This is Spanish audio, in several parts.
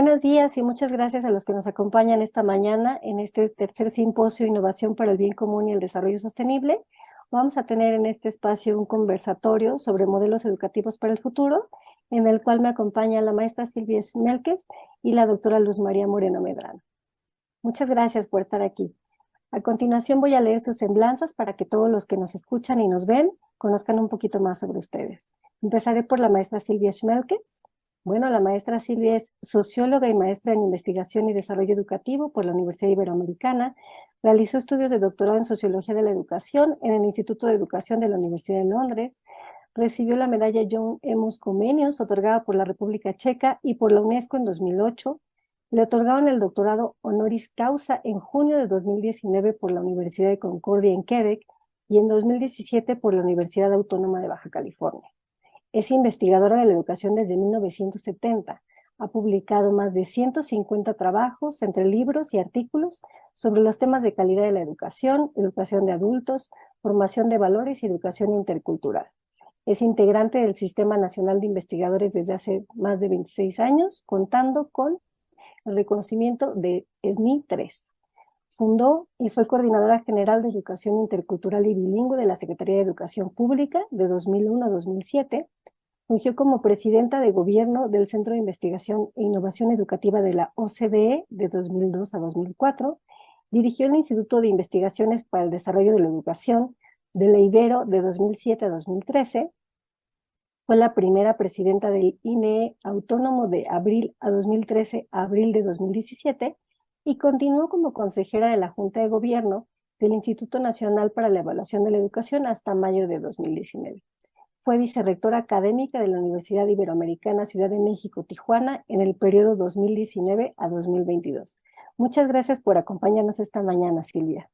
Buenos días y muchas gracias a los que nos acompañan esta mañana en este tercer simposio Innovación para el Bien Común y el Desarrollo Sostenible. Vamos a tener en este espacio un conversatorio sobre modelos educativos para el futuro, en el cual me acompaña la maestra Silvia Schmelkes y la doctora Luz María Moreno Medrano. Muchas gracias por estar aquí. A continuación voy a leer sus semblanzas para que todos los que nos escuchan y nos ven conozcan un poquito más sobre ustedes. Empezaré por la maestra Silvia Schmelkes. Bueno, la maestra Silvia es socióloga y maestra en investigación y desarrollo educativo por la Universidad Iberoamericana. Realizó estudios de doctorado en sociología de la educación en el Instituto de Educación de la Universidad de Londres. Recibió la medalla John Emos Comenius, otorgada por la República Checa y por la UNESCO en 2008. Le otorgaron el doctorado honoris causa en junio de 2019 por la Universidad de Concordia en Quebec y en 2017 por la Universidad Autónoma de Baja California. Es investigadora de la educación desde 1970. Ha publicado más de 150 trabajos entre libros y artículos sobre los temas de calidad de la educación, educación de adultos, formación de valores y educación intercultural. Es integrante del Sistema Nacional de Investigadores desde hace más de 26 años, contando con el reconocimiento de SNI 3. Fundó y fue coordinadora general de Educación Intercultural y Bilingüe de la Secretaría de Educación Pública de 2001 a 2007. Fungió como presidenta de gobierno del Centro de Investigación e Innovación Educativa de la OCDE de 2002 a 2004. Dirigió el Instituto de Investigaciones para el Desarrollo de la Educación de la Ibero de 2007 a 2013. Fue la primera presidenta del INEE Autónomo de abril a 2013 a abril de 2017 y continuó como consejera de la Junta de Gobierno del Instituto Nacional para la Evaluación de la Educación hasta mayo de 2019. Fue vicerrectora académica de la Universidad Iberoamericana Ciudad de México, Tijuana, en el periodo 2019 a 2022. Muchas gracias por acompañarnos esta mañana, Silvia.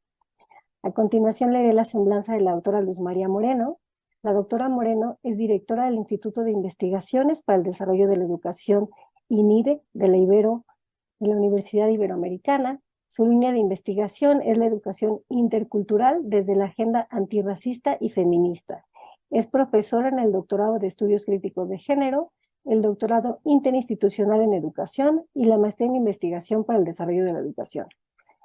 A continuación leeré la semblanza de la doctora Luz María Moreno. La doctora Moreno es directora del Instituto de Investigaciones para el Desarrollo de la Educación INIDE de la Universidad Iberoamericana. Su línea de investigación es la educación intercultural desde la agenda antirracista y feminista. Es profesora en el doctorado de Estudios Críticos de Género, el doctorado interinstitucional en educación y la maestría en investigación para el desarrollo de la educación.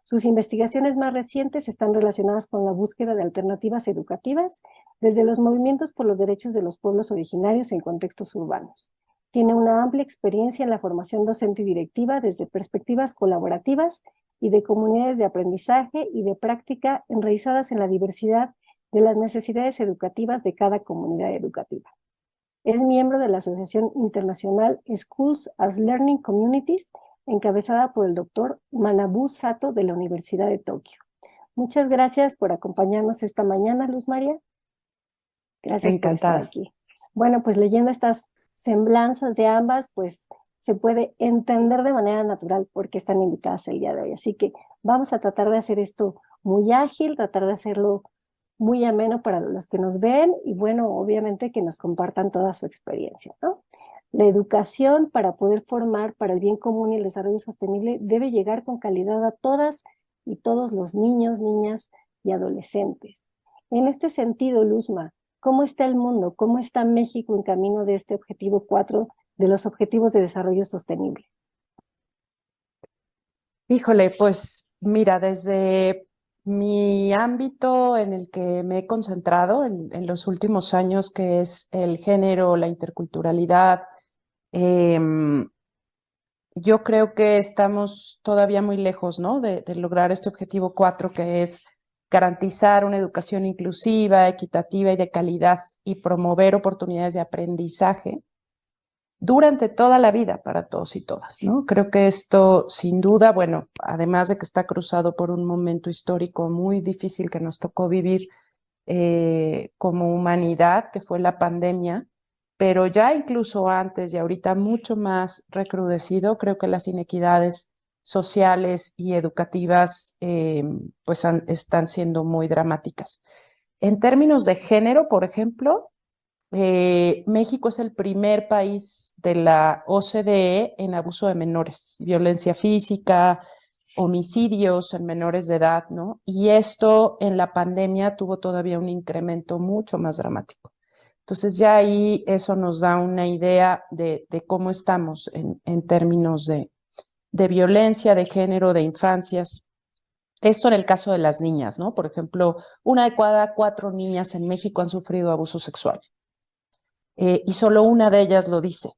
Sus investigaciones más recientes están relacionadas con la búsqueda de alternativas educativas desde los movimientos por los derechos de los pueblos originarios en contextos urbanos. Tiene una amplia experiencia en la formación docente y directiva desde perspectivas colaborativas y de comunidades de aprendizaje y de práctica enraizadas en la diversidad de las necesidades educativas de cada comunidad educativa. Es miembro de la Asociación Internacional Schools as Learning Communities, encabezada por el doctor Manabu Sato de la Universidad de Tokio. Muchas gracias por acompañarnos esta mañana, Luz María. Gracias por estar Encantada. aquí. Bueno, pues leyendo estas semblanzas de ambas, pues se puede entender de manera natural por qué están invitadas el día de hoy. Así que vamos a tratar de hacer esto muy ágil, tratar de hacerlo muy ameno para los que nos ven y bueno, obviamente que nos compartan toda su experiencia, ¿no? La educación para poder formar para el bien común y el desarrollo sostenible debe llegar con calidad a todas y todos los niños, niñas y adolescentes. En este sentido, Luzma, ¿cómo está el mundo? ¿Cómo está México en camino de este objetivo 4 de los Objetivos de Desarrollo Sostenible? Híjole, pues mira, desde mi ámbito en el que me he concentrado en los últimos años, que es el género, la interculturalidad, em, yo creo que estamos todavía muy lejos, ¿no? De lograr este objetivo 4, que es garantizar una educación inclusiva, equitativa y de calidad y promover oportunidades de aprendizaje durante toda la vida para todos y todas, ¿no? Creo que esto, sin duda, bueno, además de que está cruzado por un momento histórico muy difícil que nos tocó vivir como humanidad, que fue la pandemia, pero ya incluso antes y ahorita mucho más recrudecido, creo que las inequidades sociales y educativas pues están siendo muy dramáticas. En términos de género, por ejemplo, México es el primer país de la OCDE en abuso de menores, violencia física, homicidios en menores de edad, ¿no? Y esto en la pandemia tuvo todavía un incremento mucho más dramático. Entonces ya ahí eso nos da una idea de cómo estamos en términos de violencia de género de infancias. Esto en el caso de las niñas, ¿no? Por ejemplo, una de cada 4 niñas en México han sufrido abuso sexual y solo una de ellas lo dice,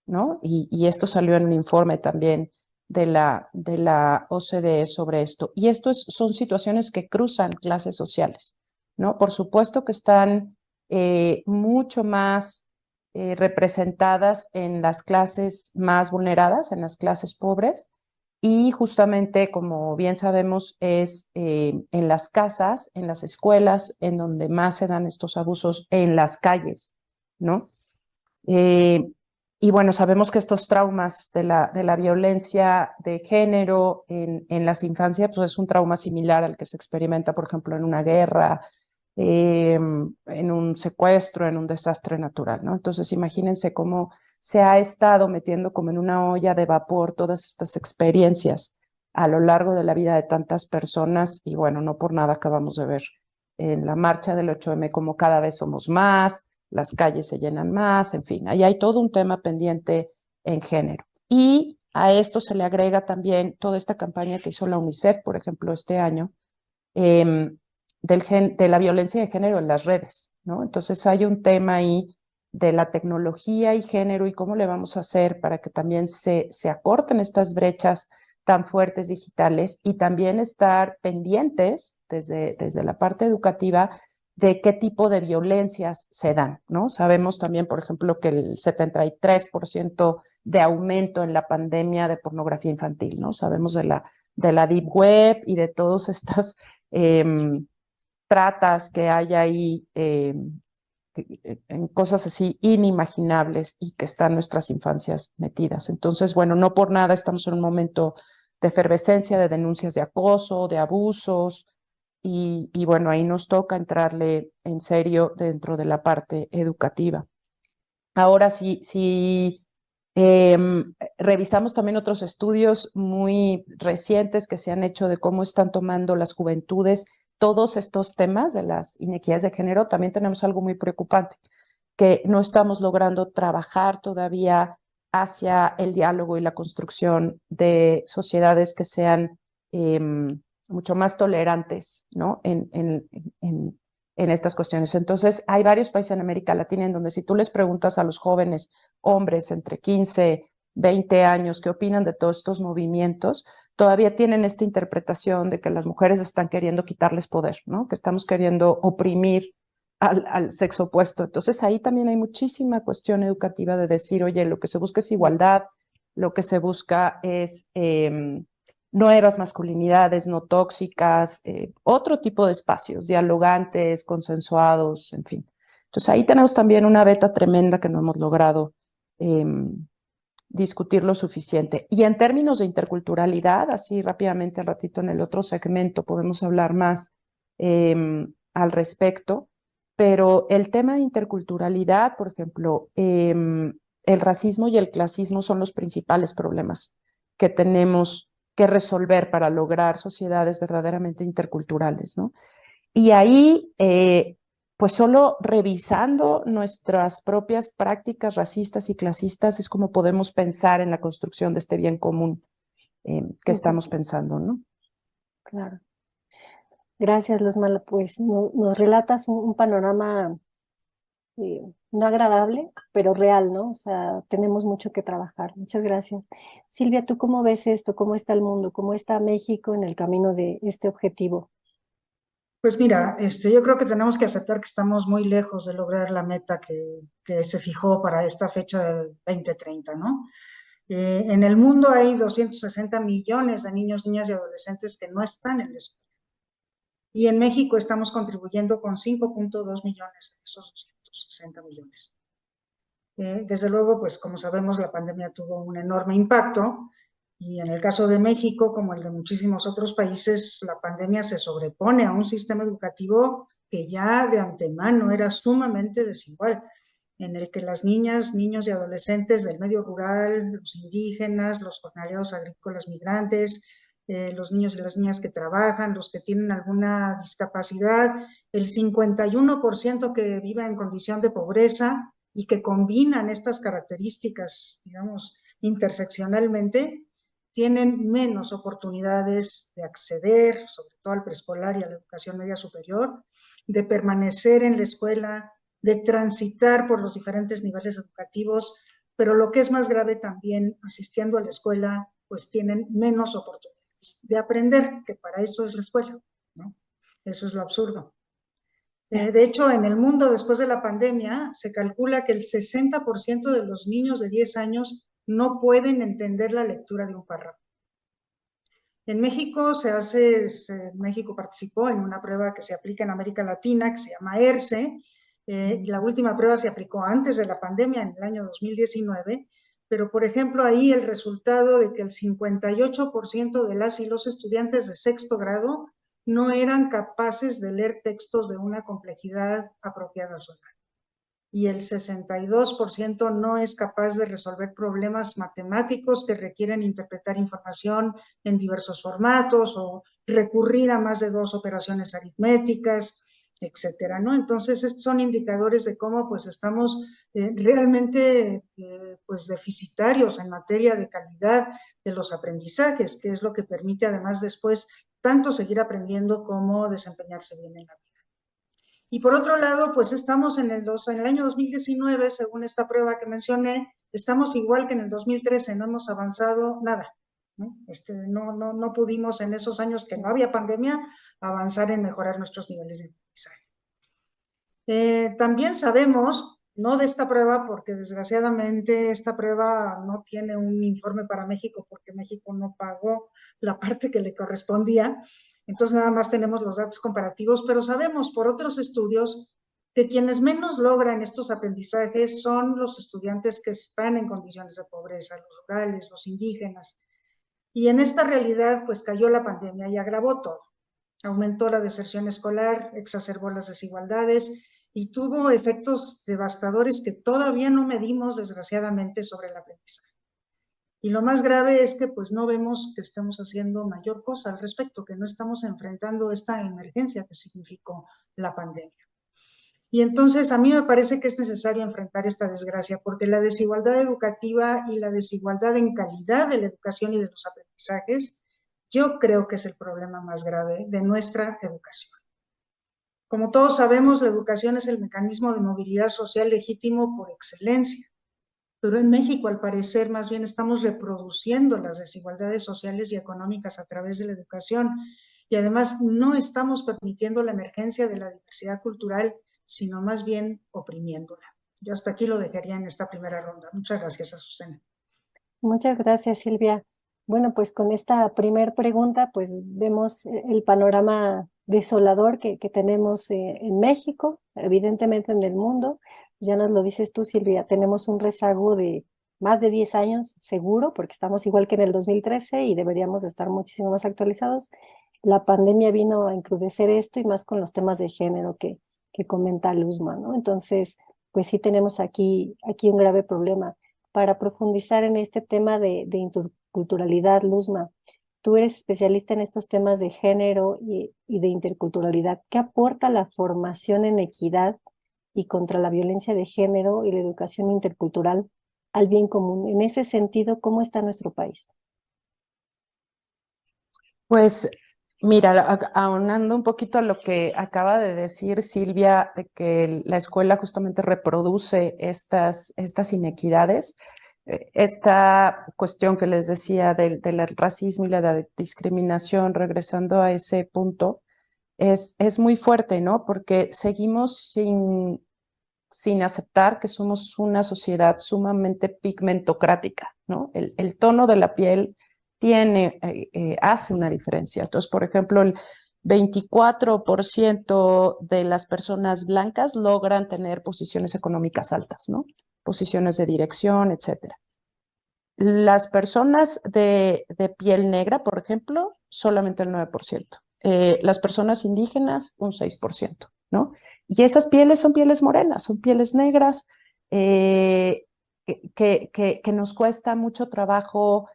¿no? Y esto salió en un informe también de la OCDE sobre esto. Y esto son situaciones que cruzan clases sociales, ¿no? Por supuesto que están mucho más representadas en las clases más vulneradas, en las clases pobres, y justamente, como bien sabemos, es en las casas, en las escuelas, en donde más se dan estos abusos, en las calles, ¿no? Eh, y bueno, sabemos que estos traumas de la violencia de género en las infancias, pues es un trauma similar al que se experimenta, por ejemplo, en una guerra, en un secuestro, en un desastre natural, ¿no? Entonces, imagínense cómo se ha estado metiendo como en una olla de vapor todas estas experiencias a lo largo de la vida de tantas personas y bueno, no por nada acabamos de ver en la marcha del 8M como cada vez somos más, las calles se llenan más, en fin, ahí hay todo un tema pendiente en género. Y a esto se le agrega también toda esta campaña que hizo la UNICEF, por ejemplo, este año, eh, de la violencia de género en las redes, ¿no? Entonces hay un tema ahí de la tecnología y género y cómo le vamos a hacer para que también se acorten estas brechas tan fuertes digitales y también estar pendientes desde la parte educativa de qué tipo de violencias se dan, ¿no? Sabemos también, por ejemplo, que el 73% de aumento en la pandemia de pornografía infantil, ¿no? Sabemos de la Deep Web y de todos estos tratas que hay ahí en cosas así inimaginables y que están nuestras infancias metidas. Entonces, bueno, no por nada estamos en un momento de efervescencia, de denuncias de acoso, de abusos, y bueno, ahí nos toca entrarle en serio dentro de la parte educativa. Ahora sí, sí. Revisamos también otros estudios muy recientes que se han hecho de cómo están tomando las juventudes todos estos temas de las inequidades de género. También tenemos algo muy preocupante, que no estamos logrando trabajar todavía hacia el diálogo y la construcción de sociedades que sean eh, mucho más tolerantes, ¿no? En estas cuestiones. Entonces, hay varios países en América Latina en donde si tú les preguntas a los jóvenes hombres entre 15, 20 años que opinan de todos estos movimientos, todavía tienen esta interpretación de que las mujeres están queriendo quitarles poder, ¿no? Que estamos queriendo oprimir al sexo opuesto. Entonces ahí también hay muchísima cuestión educativa de decir, oye, lo que se busca es igualdad, lo que se busca es nuevas masculinidades no tóxicas, otro tipo de espacios, dialogantes, consensuados, en fin. Entonces ahí tenemos también una beta tremenda que no hemos logrado eh, discutir lo suficiente. Y en términos de interculturalidad, así rápidamente al ratito en el otro segmento podemos hablar más al respecto, pero el tema de interculturalidad, por ejemplo, el racismo y el clasismo son los principales problemas que tenemos que resolver para lograr sociedades verdaderamente interculturales, ¿no? Y ahí, pues solo revisando nuestras propias prácticas racistas y clasistas es como podemos pensar en la construcción de este bien común que estamos pensando, ¿no? Claro. Gracias, Luzma. Pues nos relatas un panorama no agradable, pero real, ¿no? O sea, tenemos mucho que trabajar. Muchas gracias. Silvia, ¿tú cómo ves esto? ¿Cómo está el mundo? ¿Cómo está México en el camino de este objetivo? Pues mira, yo creo que tenemos que aceptar que estamos muy lejos de lograr la meta que se fijó para esta fecha del 2030, ¿no? En el mundo hay 260 millones de niños, niñas y adolescentes que no están en la escuela. Y en México estamos contribuyendo con 5.2 millones de esos 260 millones. Desde luego, pues como sabemos, la pandemia tuvo un enorme impacto y en el caso de México, como el de muchísimos otros países, la pandemia se sobrepone a un sistema educativo que ya de antemano era sumamente desigual, en el que las niñas, niños y adolescentes del medio rural, los indígenas, los jornaleros agrícolas migrantes, los niños y las niñas que trabajan, los que tienen alguna discapacidad, el 51% que vive en condición de pobreza y que combinan estas características, digamos, interseccionalmente, tienen menos oportunidades de acceder, sobre todo al preescolar y a la educación media superior, de permanecer en la escuela, de transitar por los diferentes niveles educativos, pero lo que es más grave también, asistiendo a la escuela, pues tienen menos oportunidades de aprender, que para eso es la escuela, ¿no? Eso es lo absurdo. De hecho, en el mundo después de la pandemia, se calcula que el 60% de los niños de 10 años no pueden entender la lectura de un párrafo. En México México participó en una prueba que se aplica en América Latina, que se llama ERCE, y la última prueba se aplicó antes de la pandemia, en el año 2019, pero por ejemplo ahí el resultado de que el 58% de las y los estudiantes de sexto grado no eran capaces de leer textos de una complejidad apropiada a su edad. Y el 62% no es capaz de resolver problemas matemáticos que requieren interpretar información en diversos formatos o recurrir a más de 2 operaciones aritméticas, etcétera, ¿no? Entonces, estos son indicadores de cómo pues estamos realmente pues deficitarios en materia de calidad de los aprendizajes, que es lo que permite además después tanto seguir aprendiendo como desempeñarse bien en la vida. Y por otro lado, pues estamos en el año 2019, según esta prueba que mencioné, estamos igual que en el 2013, no hemos avanzado nada, ¿no? No pudimos en esos años que no había pandemia avanzar en mejorar nuestros niveles de aprendizaje. También sabemos, no de esta prueba, porque desgraciadamente esta prueba no tiene un informe para México, porque México no pagó la parte que le correspondía, entonces nada más tenemos los datos comparativos, pero sabemos por otros estudios que quienes menos logran estos aprendizajes son los estudiantes que están en condiciones de pobreza, los rurales, los indígenas. Y en esta realidad, pues cayó la pandemia y agravó todo. Aumentó la deserción escolar, exacerbó las desigualdades y tuvo efectos devastadores que todavía no medimos, desgraciadamente, sobre el aprendizaje. Y lo más grave es que pues no vemos que estemos haciendo mayor cosa al respecto, que no estamos enfrentando esta emergencia que significó la pandemia. Y entonces a mí me parece que es necesario enfrentar esta desgracia, porque la desigualdad educativa y la desigualdad en calidad de la educación y de los aprendizajes, yo creo que es el problema más grave de nuestra educación. Como todos sabemos, la educación es el mecanismo de movilidad social legítimo por excelencia, pero en México, al parecer, más bien estamos reproduciendo las desigualdades sociales y económicas a través de la educación, y además no estamos permitiendo la emergencia de la diversidad cultural, sino más bien oprimiéndola. Yo hasta aquí lo dejaría en esta primera ronda. Muchas gracias, Azucena. Muchas gracias, Silvia. Bueno, pues con esta primer pregunta, pues vemos el panorama desolador que tenemos en México, evidentemente en el mundo. Ya nos lo dices tú, Silvia, tenemos un rezago de más de 10 años, seguro, porque estamos igual que en el 2013 y deberíamos de estar muchísimo más actualizados. La pandemia vino a encrudecer esto y más con los temas de género que comenta Luzma, ¿no? Entonces, pues sí tenemos aquí un grave problema. Para profundizar en este tema de interculturalidad, Luzma, tú eres especialista en estos temas de género y de interculturalidad. ¿Qué aporta la formación en equidad y contra la violencia de género y la educación intercultural al bien común? En ese sentido, ¿cómo está nuestro país? Pues mira, aunando un poquito a lo que acaba de decir Silvia, de que la escuela justamente reproduce estas inequidades, esta cuestión que les decía del racismo y la discriminación, regresando a ese punto, es muy fuerte, ¿no? Porque seguimos sin aceptar que somos una sociedad sumamente pigmentocrática, ¿no? El tono de la piel hace una diferencia. Entonces, por ejemplo, el 24% de las personas blancas logran tener posiciones económicas altas, ¿no? Posiciones de dirección, etcétera. Las personas de piel negra, por ejemplo, solamente el 9%. Las personas indígenas, un 6%, ¿no? Y esas pieles son pieles morenas, son pieles negras, que nos cuesta mucho trabajo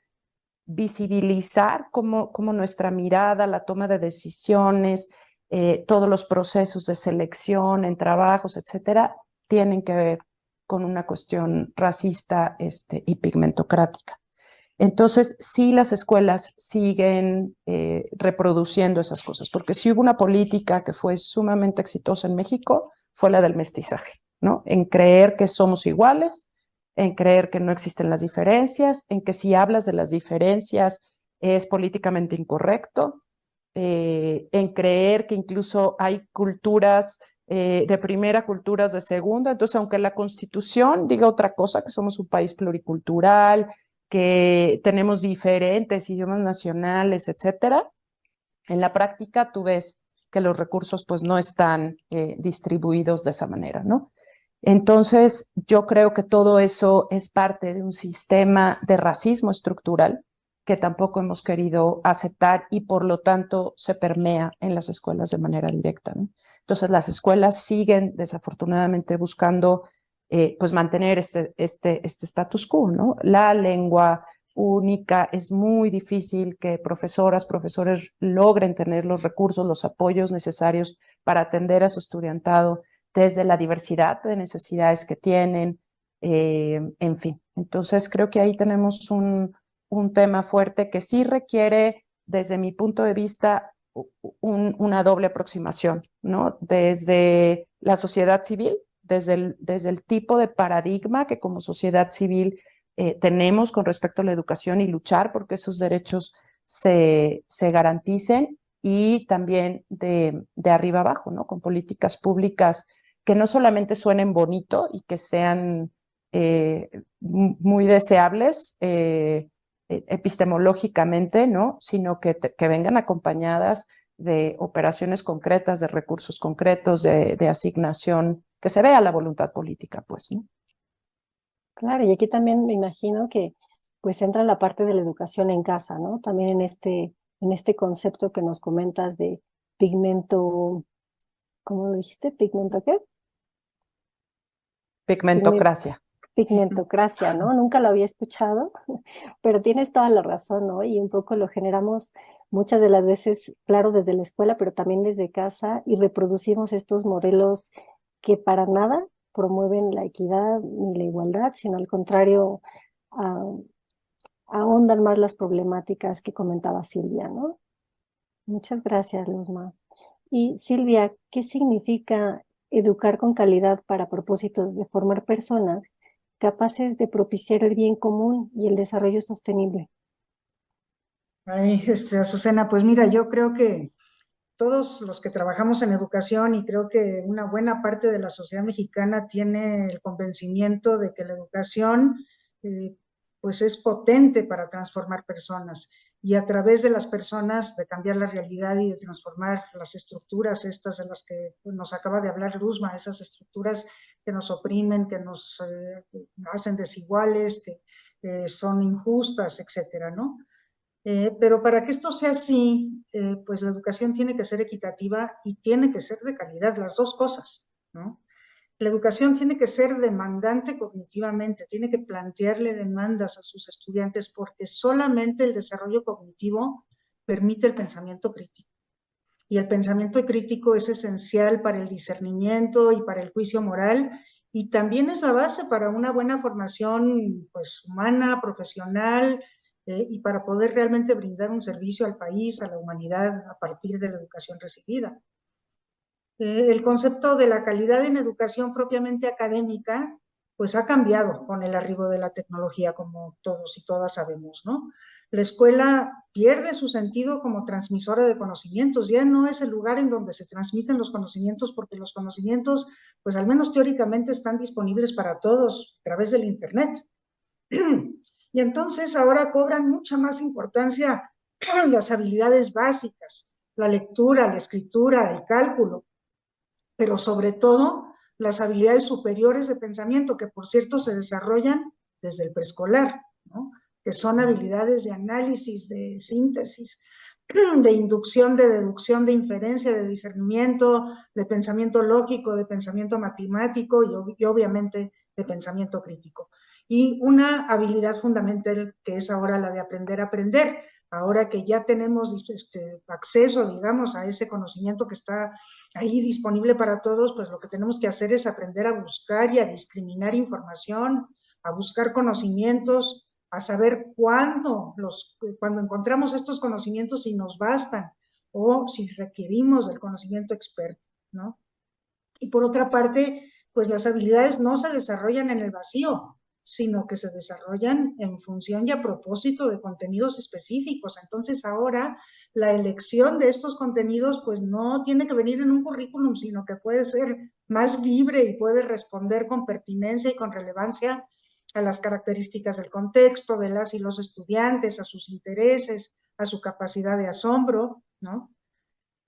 visibilizar cómo nuestra mirada, la toma de decisiones, todos los procesos de selección en trabajos, etcétera, tienen que ver con una cuestión racista y pigmentocrática. Entonces, sí las escuelas siguen reproduciendo esas cosas, porque sí hubo una política que fue sumamente exitosa en México, fue la del mestizaje, ¿no? En creer que somos iguales, en creer que no existen las diferencias, en que si hablas de las diferencias es políticamente incorrecto, en creer que incluso hay culturas de primera, culturas de segunda. Entonces, aunque la Constitución diga otra cosa, que somos un país pluricultural, que tenemos diferentes idiomas nacionales, etcétera, en la práctica tú ves que los recursos pues no están distribuidos de esa manera, ¿no? Entonces, yo creo que todo eso es parte de un sistema de racismo estructural que tampoco hemos querido aceptar y por lo tanto se permea en las escuelas de manera directa, ¿no? Entonces, las escuelas siguen desafortunadamente buscando pues mantener este status quo, ¿no? La lengua única, es muy difícil que profesoras, profesores logren tener los recursos, los apoyos necesarios para atender a su estudiantado desde la diversidad de necesidades que tienen, en fin. Entonces creo que ahí tenemos un tema fuerte que sí requiere, desde mi punto de vista, una doble aproximación, ¿no? Desde la sociedad civil, desde el tipo de paradigma que como sociedad civil tenemos con respecto a la educación y luchar porque esos derechos se garanticen y también de arriba abajo, ¿no? Con políticas públicas que no solamente suenen bonito y que sean muy deseables epistemológicamente, ¿no? Sino que vengan acompañadas de operaciones concretas, de recursos concretos, de asignación, que se vea la voluntad política, pues, ¿no? Claro, y aquí también me imagino que pues entra la parte de la educación en casa, ¿no? También en este concepto que nos comentas de pigmento, ¿cómo lo dijiste? ¿Pigmento qué? Pigme- Pigmentocracia. Pigmentocracia, ¿no? Nunca lo había escuchado, pero tienes toda la razón, ¿no? Y un poco lo generamos muchas de las veces, claro, desde la escuela, pero también desde casa y reproducimos estos modelos que para nada promueven la equidad ni la igualdad, sino al contrario, ah, ahondan más las problemáticas que comentaba Silvia, ¿no? Muchas gracias, Luzma. Y Silvia, ¿qué significa educar con calidad para propósitos de formar personas capaces de propiciar el bien común y el desarrollo sostenible? Ay, Azucena, pues mira, yo creo que todos los que trabajamos en educación y creo que una buena parte de la sociedad mexicana tiene el convencimiento de que la educación eh, pues es potente para transformar personas y a través de las personas de cambiar la realidad y de transformar las estructuras estas de las que nos acaba de hablar Luzma, esas estructuras que nos oprimen, que nos hacen desiguales, que son injustas, etcétera, ¿no? Pero para que esto sea así, pues la educación tiene que ser equitativa y tiene que ser de calidad, las dos cosas, ¿no? La educación tiene que ser demandante cognitivamente, tiene que plantearle demandas a sus estudiantes porque solamente el desarrollo cognitivo permite el pensamiento crítico. Y el pensamiento crítico es esencial para el discernimiento y para el juicio moral y también es la base para una buena formación pues, humana, profesional y para poder realmente brindar un servicio al país, a la humanidad a partir de la educación recibida. El concepto de la calidad en educación propiamente académica, pues ha cambiado con el arribo de la tecnología, como todos y todas sabemos, ¿no? La escuela pierde su sentido como transmisora de conocimientos, ya no es el lugar en donde se transmiten los conocimientos, porque los conocimientos, pues al menos teóricamente, están disponibles para todos a través del Internet. Y entonces ahora cobran mucha más importancia las habilidades básicas, la lectura, la escritura, el cálculo, pero sobre todo las habilidades superiores de pensamiento, que por cierto se desarrollan desde el preescolar, ¿no? Que son habilidades de análisis, de síntesis, de inducción, de deducción, de inferencia, de discernimiento, de pensamiento lógico, de pensamiento matemático y obviamente de pensamiento crítico. Y una habilidad fundamental que es ahora la de aprender a aprender. Ahora que ya tenemos acceso, digamos, a ese conocimiento que está ahí disponible para todos, pues lo que tenemos que hacer es aprender a buscar y a discriminar información, a buscar conocimientos, a saber cuando encontramos estos conocimientos si nos bastan o si requerimos del conocimiento experto, ¿no? Y por otra parte, pues las habilidades no se desarrollan en el vacío, sino que se desarrollan en función y a propósito de contenidos específicos. Entonces ahora la elección de estos contenidos pues no tiene que venir en un currículum, sino que puede ser más libre y puede responder con pertinencia y con relevancia a las características del contexto, de las y los estudiantes, a sus intereses, a su capacidad de asombro, ¿no?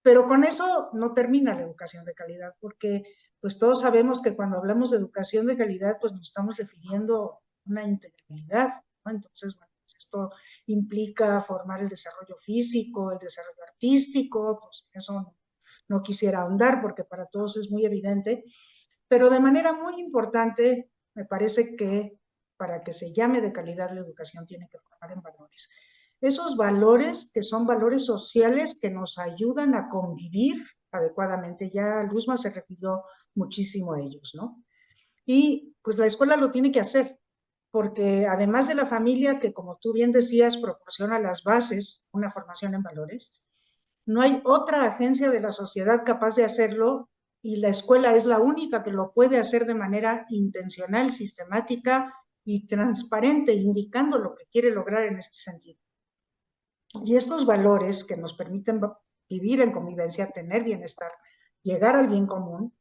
Pero con eso no termina la educación de calidad, porque pues todos sabemos que cuando hablamos de educación de calidad, pues nos estamos refiriendo a una integralidad, ¿no? Entonces, bueno, pues esto implica formar el desarrollo físico, el desarrollo artístico, pues eso no quisiera ahondar porque para todos es muy evidente, pero de manera muy importante, me parece que para que se llame de calidad la educación tiene que formar en valores. Esos valores que son valores sociales que nos ayudan a convivir adecuadamente. Ya Luzma se refirió muchísimo a ellos, ¿no? Y pues la escuela lo tiene que hacer, porque además de la familia, que como tú bien decías, proporciona las bases, una formación en valores, no hay otra agencia de la sociedad capaz de hacerlo y la escuela es la única que lo puede hacer de manera intencional, sistemática y transparente, indicando lo que quiere lograr en este sentido. Y estos valores que nos permiten vivir en convivencia, tener bienestar, llegar al bien común,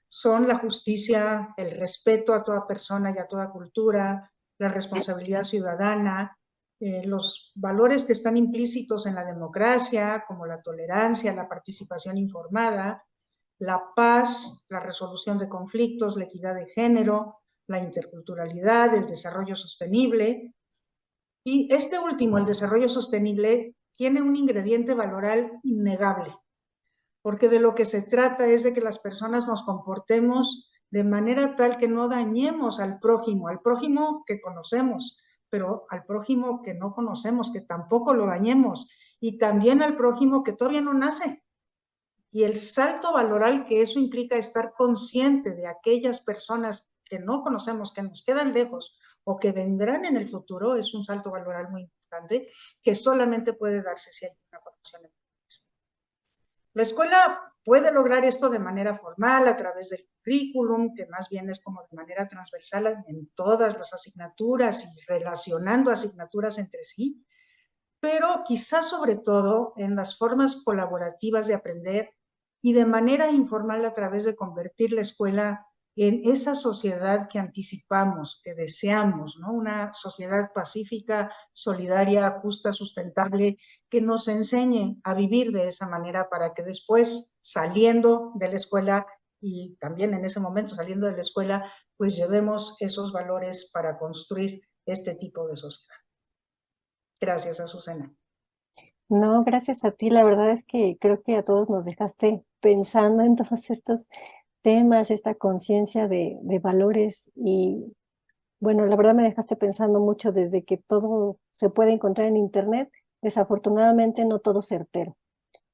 son la justicia, el respeto a toda persona y a toda cultura, la responsabilidad ciudadana, los valores que están implícitos en la democracia, como la tolerancia, la participación informada, la paz, la resolución de conflictos, la equidad de género, la interculturalidad, el desarrollo sostenible. Y este último, el desarrollo sostenible, tiene un ingrediente valoral innegable, porque de lo que se trata es de que las personas nos comportemos de manera tal que no dañemos al prójimo que conocemos, pero al prójimo que no conocemos, que tampoco lo dañemos, y también al prójimo que todavía no nace. Y el salto valoral que eso implica, estar consciente de aquellas personas que no conocemos, que nos quedan lejos o que vendrán en el futuro, es un salto valoral muy importante que solamente puede darse si hay una formación en valores. La escuela puede lograr esto de manera formal a través del currículum, que más bien es como de manera transversal en todas las asignaturas y relacionando asignaturas entre sí, pero quizás sobre todo en las formas colaborativas de aprender y de manera informal a través de convertir la escuela en esa sociedad que anticipamos, que deseamos, ¿no? Una sociedad pacífica, solidaria, justa, sustentable, que nos enseñe a vivir de esa manera para que después, saliendo de la escuela y también en ese momento saliendo de la escuela, pues llevemos esos valores para construir este tipo de sociedad. Gracias, Azucena. No, gracias a ti. La verdad es que creo que a todos nos dejaste pensando en todos estos temas, esta conciencia de valores y bueno, la verdad me dejaste pensando mucho desde que todo se puede encontrar en Internet, desafortunadamente no todo certero,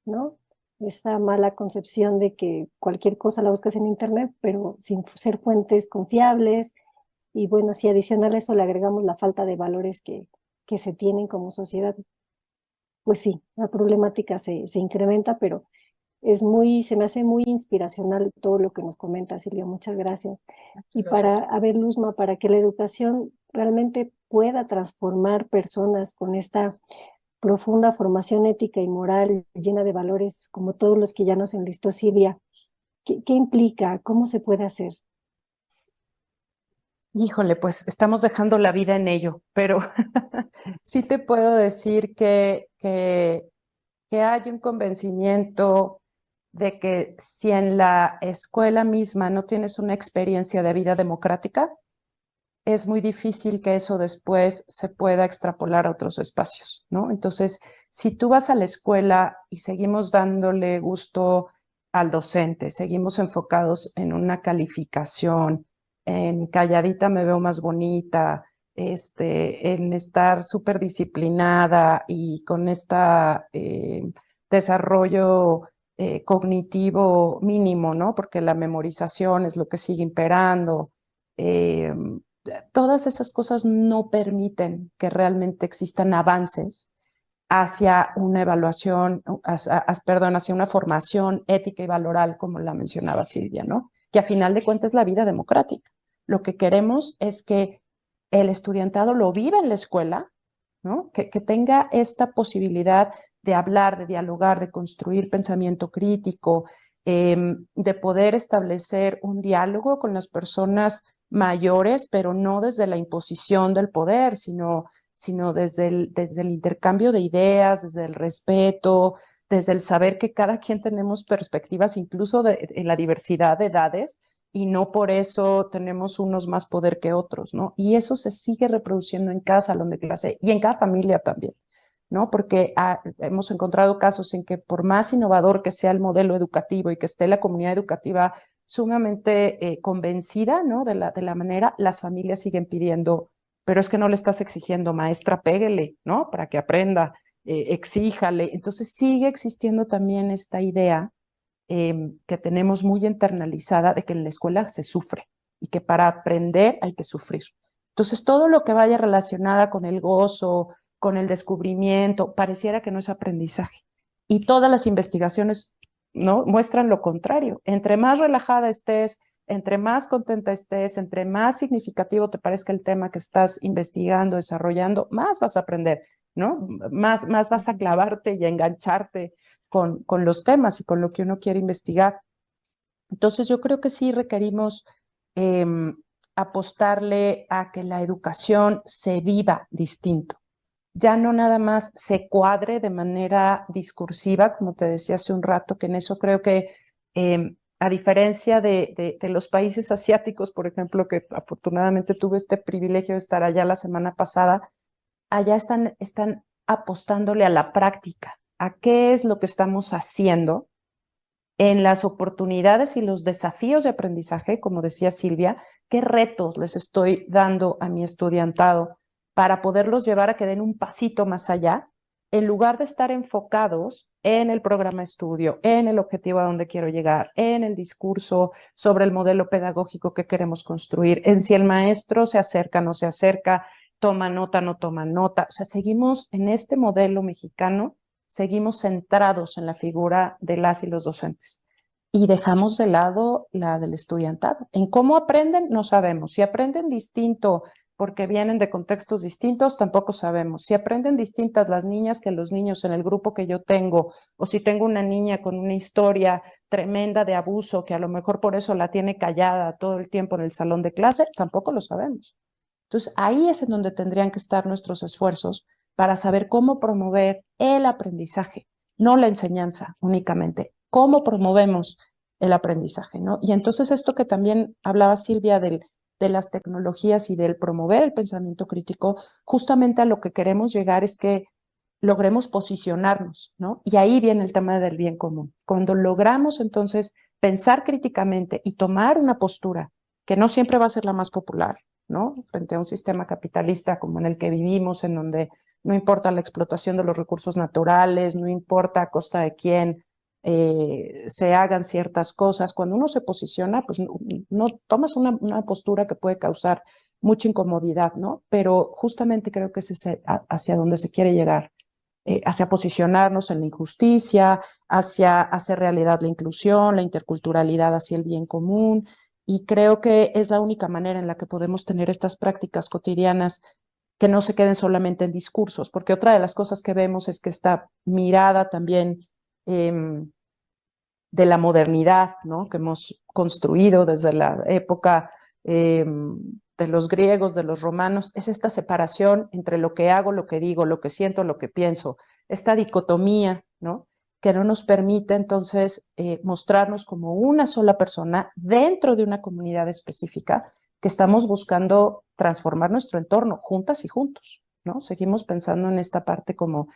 ¿no? Esa mala concepción de que cualquier cosa la buscas en Internet, pero sin ser fuentes confiables y bueno, si adicional a eso le agregamos la falta de valores que se tienen como sociedad, pues sí, la problemática se incrementa, pero se me hace muy inspiracional todo lo que nos comenta, Silvia, muchas gracias. Y Gracias. a ver, Luzma, para que la educación realmente pueda transformar personas con esta profunda formación ética y moral llena de valores, como todos los que ya nos enlistó Silvia, ¿qué implica? ¿Cómo se puede hacer? Híjole, pues estamos dejando la vida en ello, pero sí te puedo decir que hay un convencimiento de que si en la escuela misma no tienes una experiencia de vida democrática, es muy difícil que eso después se pueda extrapolar a otros espacios, ¿no? Entonces, si tú vas a la escuela y seguimos dándole gusto al docente, seguimos enfocados en una calificación, en calladita me veo más bonita, en estar súper disciplinada y con desarrollo cognitivo mínimo, ¿no? Porque la memorización es lo que sigue imperando. todas esas cosas no permiten que realmente existan avances hacia una evaluación, hacia una formación ética y valoral, como la mencionaba Silvia, ¿no? Que a final de cuentas es la vida democrática. Lo que queremos es que el estudiantado lo viva en la escuela, ¿no? Que tenga esta posibilidad de hablar, de dialogar, de construir pensamiento crítico, de poder establecer un diálogo con las personas mayores, pero no desde la imposición del poder, sino desde el intercambio de ideas, desde el respeto, desde el saber que cada quien tenemos perspectivas, incluso en la diversidad de edades, y no por eso tenemos unos más poder que otros, ¿no? Y eso se sigue reproduciendo en cada salón de clase y en cada familia también, ¿no? Porque hemos encontrado casos en que por más innovador que sea el modelo educativo y que esté la comunidad educativa sumamente convencida, ¿no? De la manera, las familias siguen pidiendo, pero es que no le estás exigiendo, maestra, péguele, ¿no? Para que aprenda, exíjale. Entonces sigue existiendo también esta idea que tenemos muy internalizada de que en la escuela se sufre y que para aprender hay que sufrir. Entonces, todo lo que vaya relacionada con el gozo, con el descubrimiento, pareciera que no es aprendizaje. Y todas las investigaciones, ¿no?, muestran lo contrario. Entre más relajada estés, entre más contenta estés, entre más significativo te parezca el tema que estás investigando, desarrollando, más vas a aprender, ¿no? Más vas a clavarte y a engancharte con los temas y con lo que uno quiere investigar. Entonces yo creo que sí requerimos eh, apostarle a que la educación se viva distinto. Ya no nada más se cuadre de manera discursiva, como te decía hace un rato, que en eso creo que, a diferencia de los países asiáticos, por ejemplo, que afortunadamente tuve este privilegio de estar allá la semana pasada, allá están apostándole a la práctica, a qué es lo que estamos haciendo en las oportunidades y los desafíos de aprendizaje, como decía Silvia, qué retos les estoy dando a mi estudiantado para poderlos llevar a que den un pasito más allá, en lugar de estar enfocados en el programa de estudio, en el objetivo a donde quiero llegar, en el discurso sobre el modelo pedagógico que queremos construir, en si el maestro se acerca, no se acerca, toma nota, no toma nota. O sea, seguimos en este modelo mexicano, seguimos centrados en la figura de las y los docentes y dejamos de lado la del estudiantado. En cómo aprenden, no sabemos. Si aprenden distinto porque vienen de contextos distintos, tampoco sabemos. Si aprenden distintas las niñas que los niños en el grupo que yo tengo, o si tengo una niña con una historia tremenda de abuso que a lo mejor por eso la tiene callada todo el tiempo en el salón de clase, tampoco lo sabemos. Entonces, ahí es en donde tendrían que estar nuestros esfuerzos para saber cómo promover el aprendizaje, no la enseñanza únicamente, cómo promovemos el aprendizaje, ¿no? Y entonces esto que también hablaba Silvia de las tecnologías y del promover el pensamiento crítico, justamente a lo que queremos llegar es que logremos posicionarnos, ¿no? Y ahí viene el tema del bien común. Cuando logramos entonces pensar críticamente y tomar una postura que no siempre va a ser la más popular, ¿no? Frente a un sistema capitalista como en el que vivimos, en donde no importa la explotación de los recursos naturales, no importa a costa de quién se hagan ciertas cosas. Cuando uno se posiciona, pues no tomas una postura que puede causar mucha incomodidad, ¿no? Pero justamente creo que es hacia donde se quiere llegar, hacia posicionarnos en la injusticia, hacia hacer realidad la inclusión, la interculturalidad, hacia el bien común. Y creo que es la única manera en la que podemos tener estas prácticas cotidianas que no se queden solamente en discursos, porque otra de las cosas que vemos es que esta mirada también de la modernidad, ¿no?, que hemos construido desde la época de los griegos, de los romanos, es esta separación entre lo que hago, lo que digo, lo que siento, lo que pienso, esta dicotomía, ¿no?, que no nos permite entonces mostrarnos como una sola persona dentro de una comunidad específica que estamos buscando transformar nuestro entorno juntas y juntos, ¿no? Seguimos pensando en esta parte como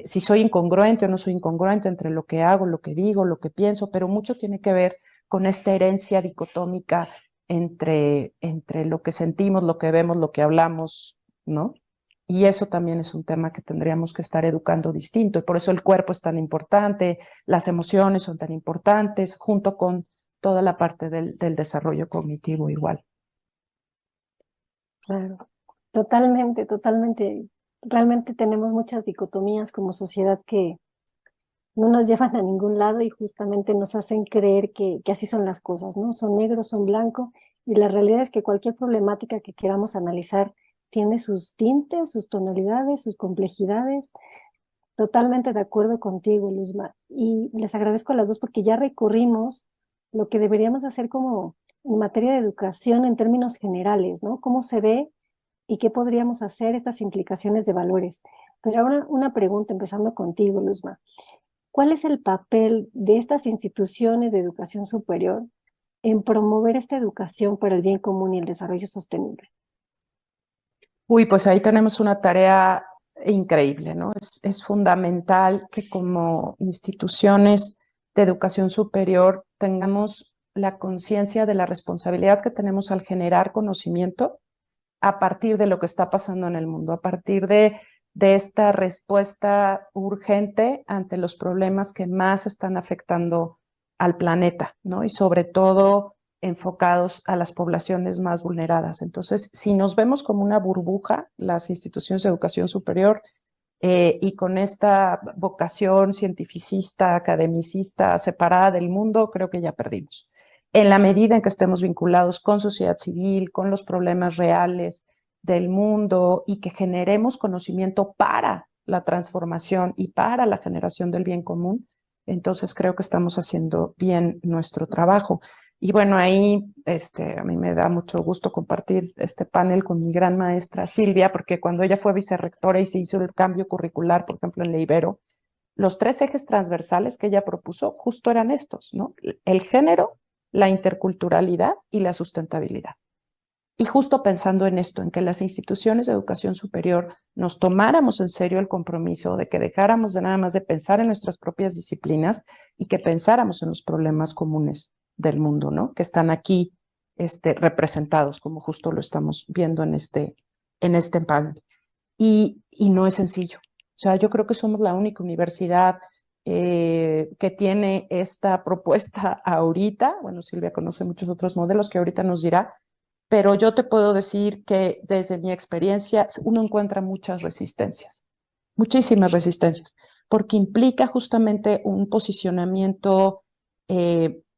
si soy incongruente o no soy incongruente entre lo que hago, lo que digo, lo que pienso, pero mucho tiene que ver con esta herencia dicotómica entre lo que sentimos, lo que vemos, lo que hablamos, ¿no? Y eso también es un tema que tendríamos que estar educando distinto. Y por eso el cuerpo es tan importante, las emociones son tan importantes, junto con toda la parte del desarrollo cognitivo igual. Claro, totalmente, totalmente. Realmente tenemos muchas dicotomías como sociedad que no nos llevan a ningún lado y justamente nos hacen creer que así son las cosas, ¿no? Son negros, son blancos, y la realidad es que cualquier problemática que queramos analizar tiene sus tintes, sus tonalidades, sus complejidades. Totalmente de acuerdo contigo, Luzma. Y les agradezco a las dos porque ya recorrimos lo que deberíamos hacer como en materia de educación en términos generales, ¿no? Cómo se ve y qué podríamos hacer, estas implicaciones de valores. Pero ahora una pregunta, empezando contigo, Luzma. ¿Cuál es el papel de estas instituciones de educación superior en promover esta educación para el bien común y el desarrollo sostenible? Uy, pues ahí tenemos una tarea increíble, ¿no? Es fundamental que como instituciones de educación superior tengamos la conciencia de la responsabilidad que tenemos al generar conocimiento a partir de lo que está pasando en el mundo, a partir de esta respuesta urgente ante los problemas que más están afectando al planeta, ¿no? Y sobre todo enfocados a las poblaciones más vulneradas. Entonces, si nos vemos como una burbuja, las instituciones de educación superior, y con esta vocación cientificista, academicista, separada del mundo, creo que ya perdimos. En la medida en que estemos vinculados con sociedad civil, con los problemas reales del mundo y que generemos conocimiento para la transformación y para la generación del bien común, entonces creo que estamos haciendo bien nuestro trabajo. Y bueno, ahí a mí me da mucho gusto compartir este panel con mi gran maestra Silvia, porque cuando ella fue vicerrectora y se hizo el cambio curricular, por ejemplo, en la Ibero, los 3 ejes transversales que ella propuso justo eran estos, ¿no? El género, la interculturalidad y la sustentabilidad. Y justo pensando en esto, en que las instituciones de educación superior nos tomáramos en serio el compromiso de que dejáramos de nada más de pensar en nuestras propias disciplinas y que pensáramos en los problemas comunes del mundo, ¿no? Que están aquí representados, como justo lo estamos viendo en este panel. Y no es sencillo. O sea, yo creo que somos la única universidad que tiene esta propuesta ahorita. Bueno, Silvia conoce muchos otros modelos que ahorita nos dirá, pero yo te puedo decir que desde mi experiencia uno encuentra muchas resistencias, muchísimas resistencias, porque implica justamente un posicionamiento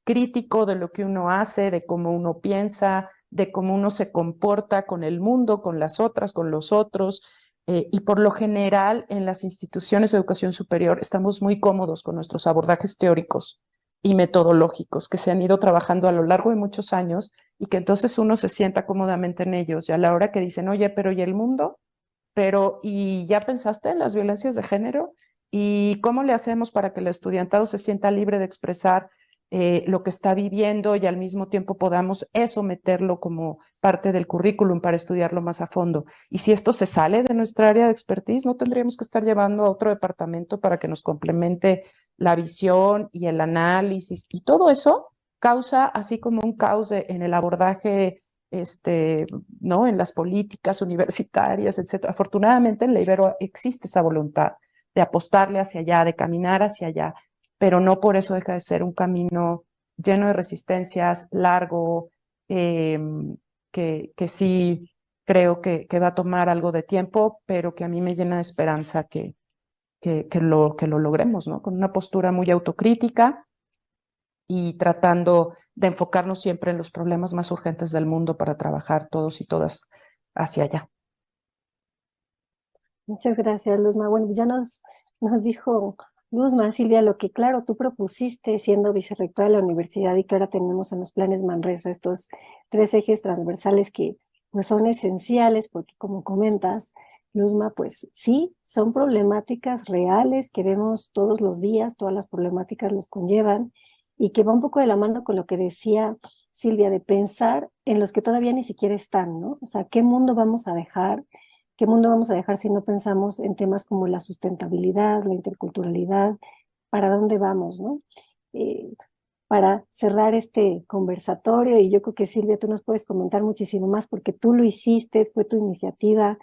crítico de lo que uno hace, de cómo uno piensa, de cómo uno se comporta con el mundo, con las otras, con los otros. Y por lo general en las instituciones de educación superior estamos muy cómodos con nuestros abordajes teóricos y metodológicos que se han ido trabajando a lo largo de muchos años y que entonces uno se sienta cómodamente en ellos. Y a la hora que dicen, oye, pero ¿y el mundo? Pero, ¿y ya pensaste en las violencias de género? ¿Y cómo le hacemos para que el estudiantado se sienta libre de expresar lo que está viviendo y al mismo tiempo podamos eso meterlo como parte del currículum para estudiarlo más a fondo? Y si esto se sale de nuestra área de expertise, no tendríamos que estar llevando a otro departamento para que nos complemente la visión y el análisis. Y todo eso causa así como un caos en el abordaje ¿no? En las políticas universitarias, etcétera. Afortunadamente en la Ibero existe esa voluntad de apostarle hacia allá, de caminar hacia allá, pero no por eso deja de ser un camino lleno de resistencias, largo, eh, que sí creo que va a tomar algo de tiempo, pero que a mí me llena de esperanza que lo logremos, ¿no? Con una postura muy autocrítica y tratando de enfocarnos siempre en los problemas más urgentes del mundo para trabajar todos y todas hacia allá. Muchas gracias, Luzma. Bueno, ya nos dijo Luzma, Silvia, lo que claro, tú propusiste siendo vicerrectora de la universidad y que ahora tenemos en los planes Manresa estos 3 ejes transversales que pues son esenciales porque como comentas, Luzma, pues sí, son problemáticas reales que vemos todos los días, todas las problemáticas los conllevan y que va un poco de la mano con lo que decía Silvia, de pensar en los que todavía ni siquiera están, ¿no? O sea, ¿qué mundo vamos a dejar? ¿Qué mundo vamos a dejar si no pensamos en temas como la sustentabilidad, la interculturalidad? ¿Para dónde vamos, no? Eh, para cerrar este conversatorio, y yo creo que Silvia, tú nos puedes comentar muchísimo más porque tú lo hiciste, fue tu iniciativa.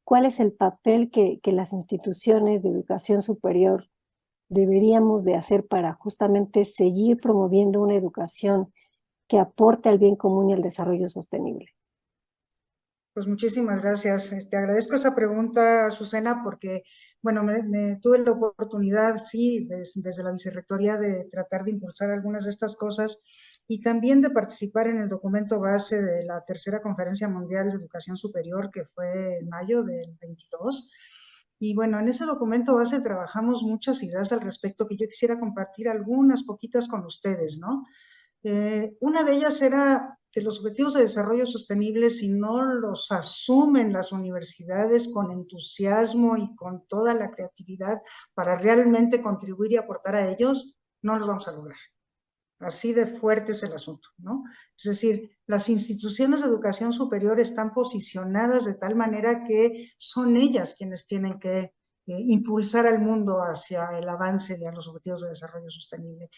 ¿Cuál es el papel que las instituciones de educación superior deberíamos de hacer para justamente seguir promoviendo una educación que aporte al bien común y al desarrollo sostenible? Pues muchísimas gracias. Te agradezco esa pregunta, Azucena, porque, bueno, tuve la oportunidad, sí, desde la vicerrectoría de tratar de impulsar algunas de estas cosas y también de participar en el documento base de la tercera Conferencia Mundial de Educación Superior, que fue en mayo del 22. Y bueno, en ese documento base trabajamos muchas ideas al respecto que yo quisiera compartir algunas poquitas con ustedes, ¿no? Una de ellas era que los objetivos de desarrollo sostenible, si no los asumen las universidades con entusiasmo y con toda la creatividad para realmente contribuir y aportar a ellos, no los vamos a lograr. Así de fuerte es el asunto, ¿no? Es decir, las instituciones de educación superior están posicionadas de tal manera que son ellas quienes tienen que impulsar al mundo hacia el avance de los objetivos de desarrollo sostenible.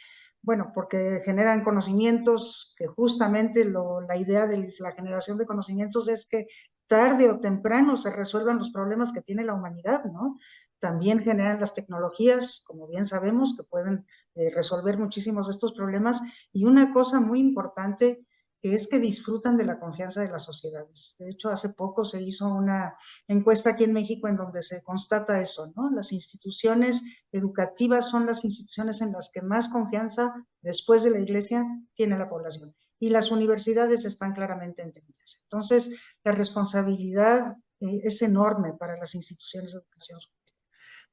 Bueno, porque generan conocimientos que justamente la idea de la generación de conocimientos es que tarde o temprano se resuelvan los problemas que tiene la humanidad, ¿no? También generan las tecnologías, como bien sabemos, que pueden resolver muchísimos de estos problemas. Y una cosa muy importante que es que disfrutan de la confianza de las sociedades. De hecho, hace poco se hizo una encuesta aquí en México en donde se constata eso, ¿no? Las instituciones educativas son las instituciones en las que más confianza, después de la iglesia, tiene la población. Y las universidades están claramente entre ellas. Entonces, la responsabilidad es enorme para las instituciones de educación superior.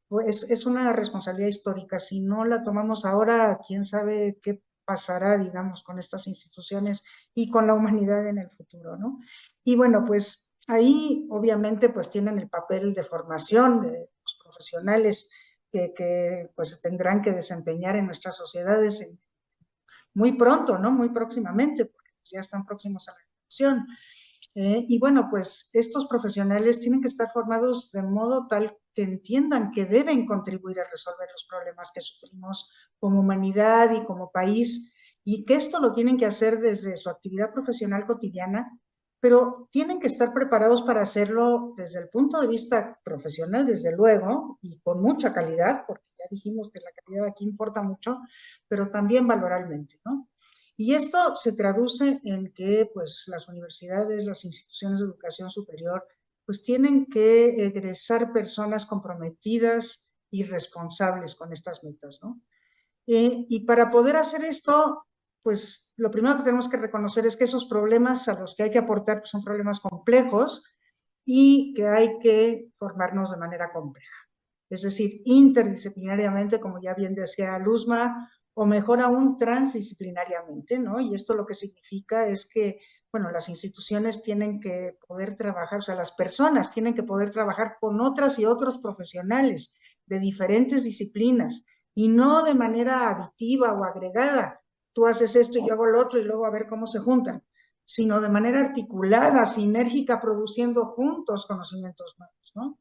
Pues es una responsabilidad histórica. Si no la tomamos ahora, quién sabe qué pasará, digamos, con estas instituciones y con la humanidad en el futuro, ¿no? Y bueno, pues ahí obviamente pues tienen el papel de formación de los profesionales que pues tendrán que desempeñar en nuestras sociedades muy pronto, ¿no? Muy próximamente, porque pues, ya están próximos a la elección. Y bueno, pues estos profesionales tienen que estar formados de modo tal que entiendan que deben contribuir a resolver los problemas que sufrimos como humanidad y como país, y que esto lo tienen que hacer desde su actividad profesional cotidiana, pero tienen que estar preparados para hacerlo desde el punto de vista profesional, desde luego, y con mucha calidad, porque ya dijimos que la calidad aquí importa mucho, pero también valoralmente, ¿no? Y esto se traduce en que pues, las universidades, las instituciones de educación superior, pues tienen que egresar personas comprometidas y responsables con estas metas, ¿no? Y para poder hacer esto, pues lo primero que tenemos que reconocer es que esos problemas a los que hay que aportar pues, son problemas complejos y que hay que formarnos de manera compleja. Es decir, interdisciplinariamente, como ya bien decía Luzma, o mejor aún transdisciplinariamente, ¿no? Y esto lo que significa es que, bueno, las instituciones tienen que poder trabajar, o sea, las personas tienen que poder trabajar con otras y otros profesionales de diferentes disciplinas y no de manera aditiva o agregada. Tú haces esto y yo hago lo otro y luego a ver cómo se juntan, sino de manera articulada, sinérgica, produciendo juntos conocimientos nuevos, ¿no?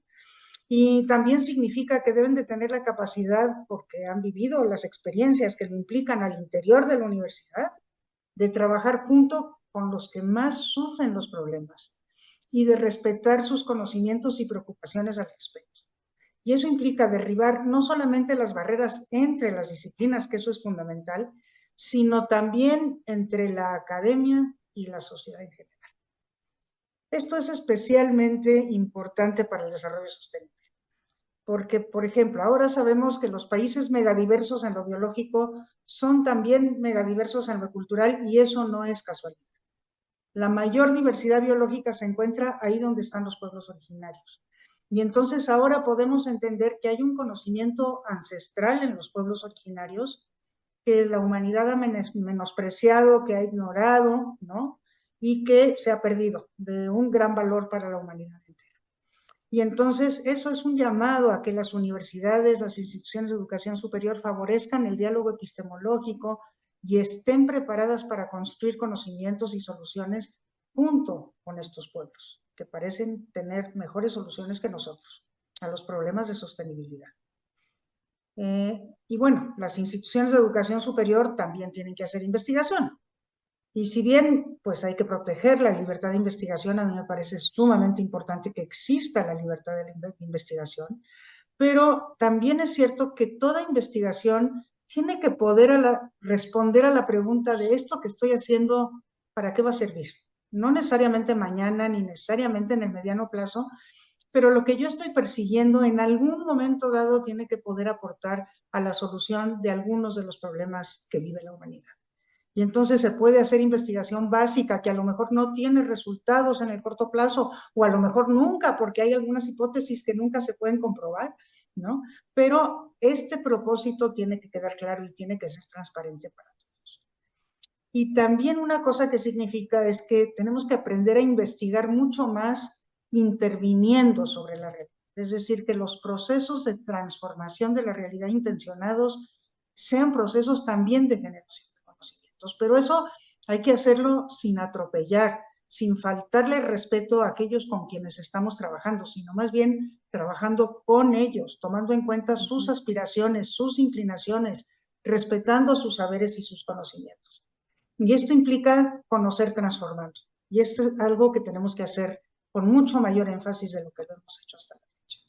Y también significa que deben de tener la capacidad, porque han vivido las experiencias que lo implican al interior de la universidad, de trabajar junto con los que más sufren los problemas y de respetar sus conocimientos y preocupaciones al respecto. Y eso implica derribar no solamente las barreras entre las disciplinas, que eso es fundamental, sino también entre la academia y la sociedad en general. Esto es especialmente importante para el desarrollo sostenible. Porque, por ejemplo, ahora sabemos que los países megadiversos en lo biológico son también megadiversos en lo cultural y eso no es casualidad. La mayor diversidad biológica se encuentra ahí donde están los pueblos originarios. Y entonces ahora podemos entender que hay un conocimiento ancestral en los pueblos originarios que la humanidad ha menospreciado, que ha ignorado, ¿no? Y que se ha perdido de un gran valor para la humanidad entera. Y entonces eso es un llamado a que las universidades, las instituciones de educación superior favorezcan el diálogo epistemológico y estén preparadas para construir conocimientos y soluciones junto con estos pueblos, que parecen tener mejores soluciones que nosotros a los problemas de sostenibilidad. Y bueno, las instituciones de educación superior también tienen que hacer investigación. Y si bien pues hay que proteger la libertad de investigación, a mí me parece sumamente importante que exista la libertad de investigación, pero también es cierto que toda investigación tiene que poder responder a la pregunta de esto que estoy haciendo, ¿para qué va a servir? no necesariamente mañana ni necesariamente en el mediano plazo, pero lo que yo estoy persiguiendo en algún momento dado tiene que poder aportar a la solución de algunos de los problemas que vive la humanidad. Y entonces se puede hacer investigación básica que a lo mejor no tiene resultados en el corto plazo o a lo mejor nunca, porque hay algunas hipótesis que nunca se pueden comprobar, ¿no? Pero este propósito tiene que quedar claro y tiene que ser transparente para todos. Y también una cosa que significa es que tenemos que aprender a investigar mucho más interviniendo sobre la realidad. Es decir, que los procesos de transformación de la realidad intencionados sean procesos también de generación de conocimientos. Pero eso hay que hacerlo sin atropellar, sin faltarle respeto a aquellos con quienes estamos trabajando, sino más bien trabajando con ellos, tomando en cuenta sus aspiraciones, sus inclinaciones, respetando sus saberes y sus conocimientos. Y esto implica conocer transformando. Y esto es algo que tenemos que hacer con mucho mayor énfasis de lo que lo hemos hecho hasta la fecha.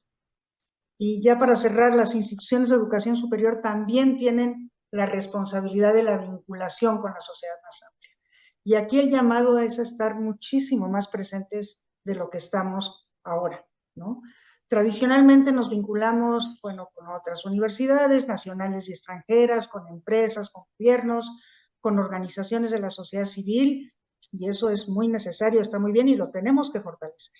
Y ya para cerrar, las instituciones de educación superior también tienen la responsabilidad de la vinculación con la sociedad más amplia. Y aquí el llamado es a estar muchísimo más presentes de lo que estamos ahora, ¿no? Tradicionalmente nos vinculamos, bueno, con otras universidades nacionales y extranjeras, con empresas, con gobiernos, con organizaciones de la sociedad civil, y eso es muy necesario, está muy bien y lo tenemos que fortalecer.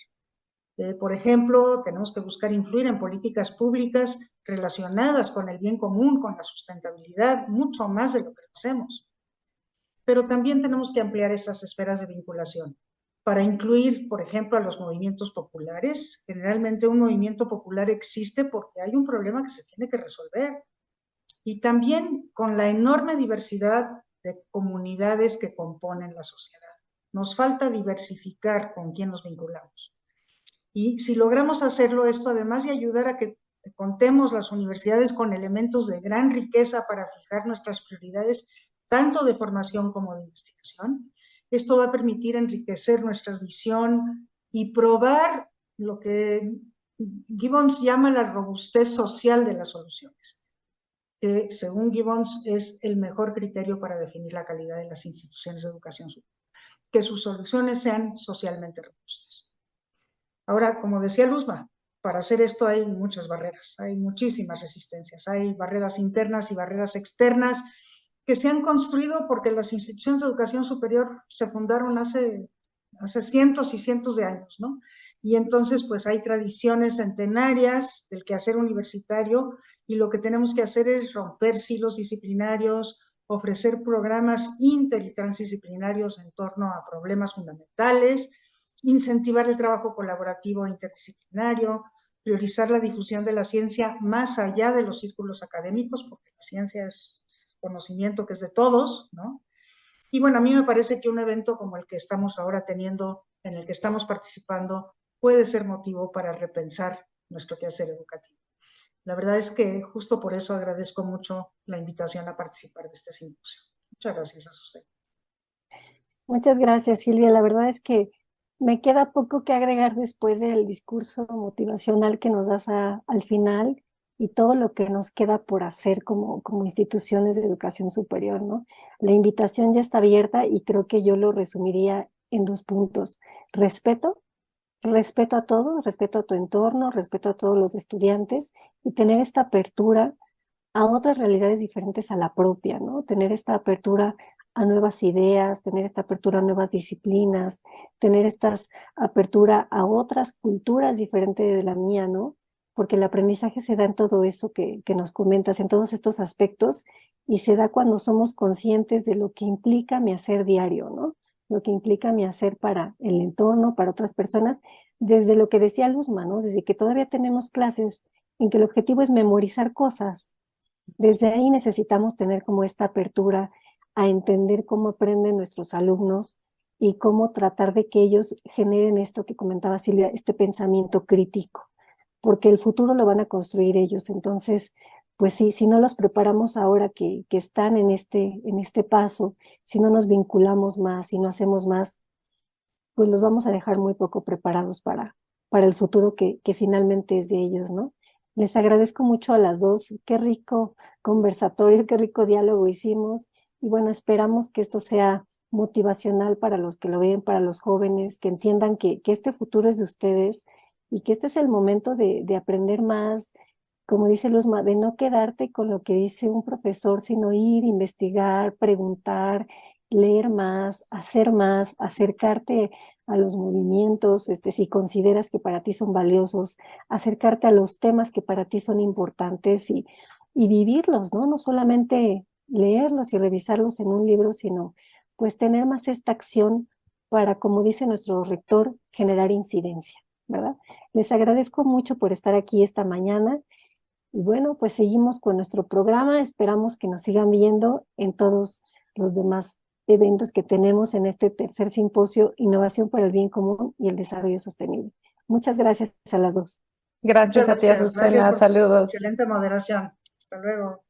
Por ejemplo, tenemos que buscar influir en políticas públicas relacionadas con el bien común, con la sustentabilidad, mucho más de lo que hacemos. Pero también tenemos que ampliar esas esferas de vinculación para incluir, por ejemplo, a los movimientos populares. Generalmente un movimiento popular existe porque hay un problema que se tiene que resolver. Y también con la enorme diversidad de comunidades que componen la sociedad. Nos falta diversificar con quién nos vinculamos. Y si logramos hacerlo, esto además de ayudar a que contemos las universidades con elementos de gran riqueza para fijar nuestras prioridades, tanto de formación como de investigación, esto va a permitir enriquecer nuestra visión y probar lo que Gibbons llama la robustez social de las soluciones, que según Gibbons es el mejor criterio para definir la calidad de las instituciones de educación superior, que sus soluciones sean socialmente robustas. Ahora, como decía Luzma, para hacer esto hay muchas barreras, hay muchísimas resistencias, hay barreras internas y barreras externas que se han construido porque las instituciones de educación superior se fundaron hace cientos y cientos de años, ¿no? Y entonces, pues hay tradiciones centenarias del quehacer universitario y lo que tenemos que hacer es romper silos disciplinarios, ofrecer programas inter y transdisciplinarios en torno a problemas fundamentales, incentivar el trabajo colaborativo e interdisciplinario, priorizar la difusión de la ciencia más allá de los círculos académicos, porque la ciencia es conocimiento que es de todos, ¿no? Y bueno, a mí me parece que un evento como el que estamos ahora teniendo, en el que estamos participando, puede ser motivo para repensar nuestro quehacer educativo. La verdad es que justo por eso agradezco mucho la invitación a participar de este simposio. Muchas gracias, Azucena. Muchas gracias, Silvia. La verdad es que me queda poco que agregar después del discurso motivacional que nos das al final y todo lo que nos queda por hacer como instituciones de educación superior, ¿no? La invitación ya está abierta y creo que yo lo resumiría en 2 puntos. Respeto a todos, respeto a tu entorno, respeto a todos los estudiantes y tener esta apertura a otras realidades diferentes a la propia, ¿no? Tener esta apertura a nuevas ideas, tener esta apertura a nuevas disciplinas, tener esta apertura a otras culturas diferentes de la mía, ¿no? Porque el aprendizaje se da en todo eso que nos comentas, en todos estos aspectos, y se da cuando somos conscientes de lo que implica mi hacer diario, ¿no? Lo que implica mi hacer para el entorno, para otras personas, desde lo que decía Luzma, ¿no? Desde que todavía tenemos clases en que el objetivo es memorizar cosas. Desde ahí necesitamos tener como esta apertura a entender cómo aprenden nuestros alumnos y cómo tratar de que ellos generen esto que comentaba Silvia, este pensamiento crítico, porque el futuro lo van a construir ellos. Entonces, pues sí, si no los preparamos ahora que están en este paso, si no nos vinculamos más, si no hacemos más, pues los vamos a dejar muy poco preparados para el futuro que finalmente es de ellos, ¿no? Les agradezco mucho a las dos, qué rico conversatorio, qué rico diálogo hicimos, y bueno, esperamos que esto sea motivacional para los que lo ven, para los jóvenes, que entiendan que este futuro es de ustedes y que este es el momento de aprender más, como dice Luzma, de no quedarte con lo que dice un profesor, sino ir, investigar, preguntar, leer más, acercarte a los movimientos, si consideras que para ti son valiosos, acercarte a los temas que para ti son importantes y vivirlos, ¿no? No solamente leerlos y revisarlos en un libro, sino pues tener más esta acción para, como dice nuestro rector, generar incidencia, ¿verdad? Les agradezco mucho por estar aquí esta mañana y bueno, pues seguimos con nuestro programa. Esperamos que nos sigan viendo en todos los demás eventos que tenemos en este tercer simposio Innovación para el Bien Común y el Desarrollo Sostenible. Muchas gracias a las dos. Gracias Muchas a ti, gracias. Gracias Azucena. por tu Saludos. excelente moderación. Hasta luego.